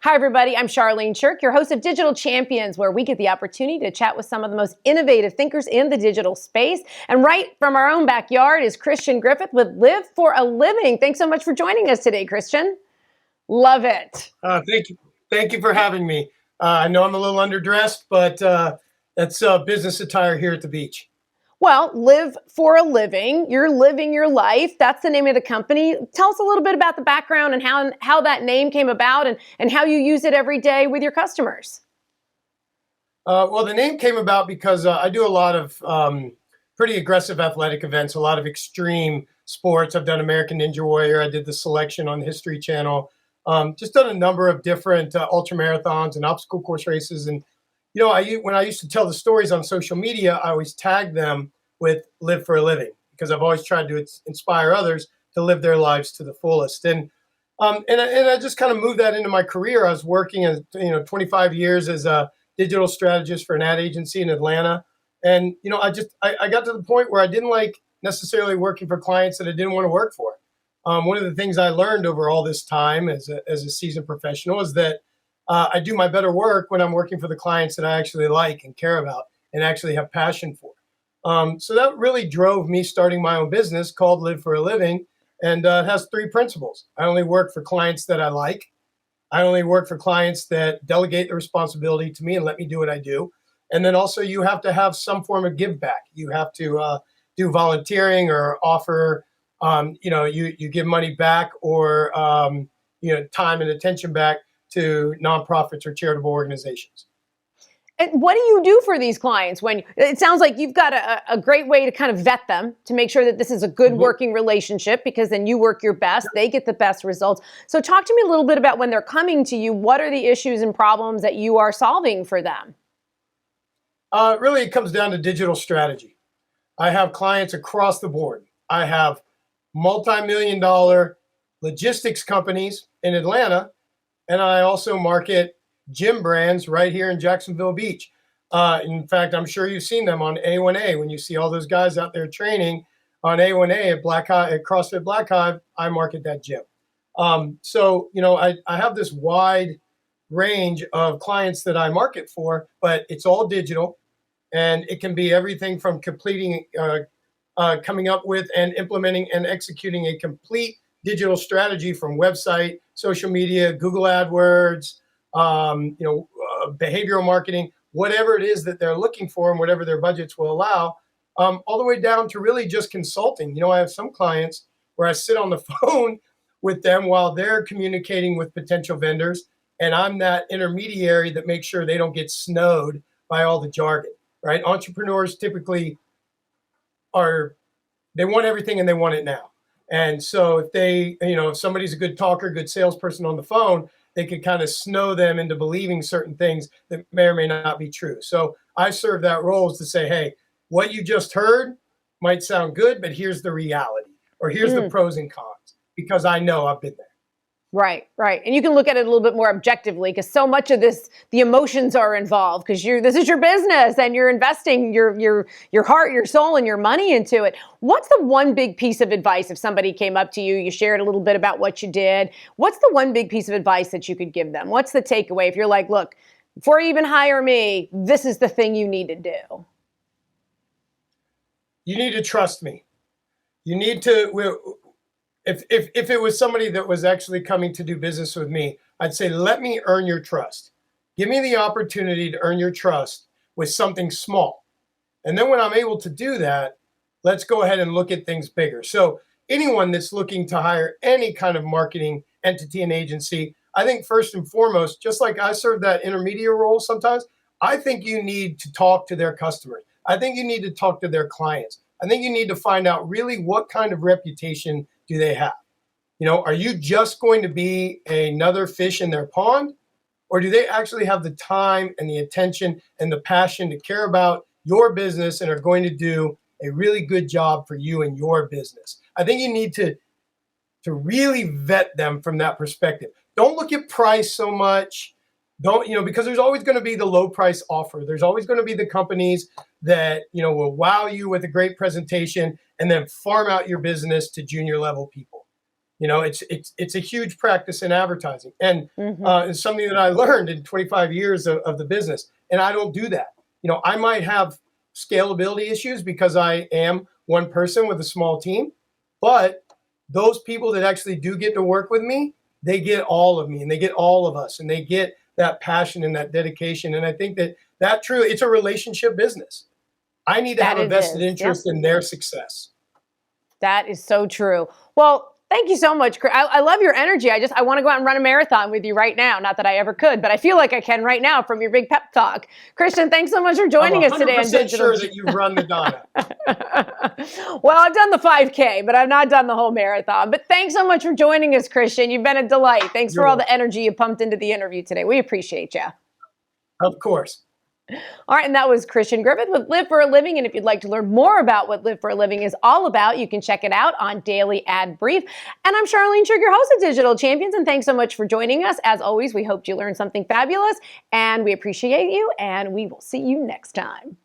Hi, everybody. I'm Charlene Shirk, your host of Digital Champions, where we get the opportunity to chat with some of the most innovative thinkers in the digital space. And right from our own backyard is Christian Griffith with Live for a Living. Thanks so much for joining us today, Christian. Love it. Thank you. Thank you for having me. I know I'm a little underdressed, but that's business attire here at the beach. Well, Live for a Living. You're living your life. That's the name of the company. Tell us a little bit about the background and how that name came about and how you use it every day with your customers. Well, the name came about because I do a lot of pretty aggressive athletic events, a lot of extreme sports. I've done American Ninja Warrior. I did the selection on the History Channel. Just done a number of different ultra marathons and obstacle course races. And, you know, when I used to tell the stories on social media, I always tagged them with Live for a Living because I've always tried to inspire others to live their lives to the fullest. And I just kind of moved that into my career. I was working as 25 years as a digital strategist for an ad agency in Atlanta. And, I got to the point where I didn't like necessarily working for clients that I didn't want to work for. One of the things I learned over all this time as a seasoned professional is that I do my better work when I'm working for the clients that I actually like and care about and actually have passion for. So that really drove me starting my own business called Live for a Living. And it has three principles. I only work for clients that I like. I only work for clients that delegate the responsibility to me and let me do what I do. And then also you have to have some form of give back. You have to do volunteering or offer, you give money back or, time and attention back to nonprofits or charitable organizations. And what do you do for these clients when it sounds like you've got a great way to kind of vet them to make sure that this is a good working relationship, because then you work your best, they get the best results. So talk to me a little bit about when they're coming to you, what are the issues and problems that you are solving for them? Really, it comes down to digital strategy. I have clients across the board. I have multi-million-dollar logistics companies in Atlanta, and I also market gym brands right here in Jacksonville Beach. In fact, I'm sure you've seen them on A1A. When you see all those guys out there training on A1A at CrossFit Black Hive, I market that gym. I have this wide range of clients that I market for, but it's all digital, and it can be everything from coming up with and implementing and executing a complete digital strategy from website, social media, Google AdWords, behavioral marketing, whatever it is that they're looking for and whatever their budgets will allow, all the way down to really just consulting. I have some clients where I sit on the phone with them while they're communicating with potential vendors, and I'm that intermediary that makes sure they don't get snowed by all the jargon, right? Entrepreneurs typically they want everything and they want it now. And so if somebody's a good talker, good salesperson on the phone, they could kind of snow them into believing certain things that may or may not be true. So I serve that role is to say, hey, what you just heard might sound good, but here's the reality, or here's the pros and cons, because I know I've been there. Right. And you can look at it a little bit more objectively, because so much of this, the emotions are involved, because this is your business and you're investing your heart, your soul, and your money into it. What's the one big piece of advice if somebody came up to you, you shared a little bit about what you did? What's the one big piece of advice that you could give them? What's the takeaway? If you're like, look, before you even hire me, this is the thing you need to do. You need to trust me. You need to... If it was somebody that was actually coming to do business with me, I'd say, let me earn your trust. Give me the opportunity to earn your trust with something small. And then when I'm able to do that, let's go ahead and look at things bigger. So anyone that's looking to hire any kind of marketing entity and agency, I think first and foremost, just like I serve that intermediate role sometimes, I think you need to talk to their customers. I think you need to talk to their clients. I think you need to find out really what kind of reputation do they have? Are you just going to be another fish in their pond? Or do they actually have the time and the attention and the passion to care about your business and are going to do a really good job for you and your business? I think you need to really vet them from that perspective. Don't look at price so much. Because there's always going to be the low price offer. There's always going to be the companies that, will wow you with a great presentation and then farm out your business to junior level people. It's a huge practice in advertising, and Mm-hmm. it's something that I learned in 25 years of the business. And I don't do that. I might have scalability issues because I am one person with a small team, but those people that actually do get to work with me, they get all of me, and they get all of us, and they get that passion and that dedication. And I think that truly, it's a relationship business. I need to have a vested interest in their success. That is so true. Well, thank you so much. I love your energy. I want to go out and run a marathon with you right now. Not that I ever could, but I feel like I can right now from your big pep talk. Christian, thanks so much for joining us today on Digital. I'm 100% sure that you've run the Donna. Well, I've done the 5K, but I've not done the whole marathon. But thanks so much for joining us, Christian. You've been a delight. Thanks for all the energy you pumped into the interview today. We appreciate you. Of course. All right, and that was Christian Griffith with Live for a Living. And if you'd like to learn more about what Live for a Living is all about, you can check it out on Daily Ad Brief. And I'm Charlene Sugar, host of Digital Champions, and thanks so much for joining us. As always, we hope you learned something fabulous, and we appreciate you, and we will see you next time.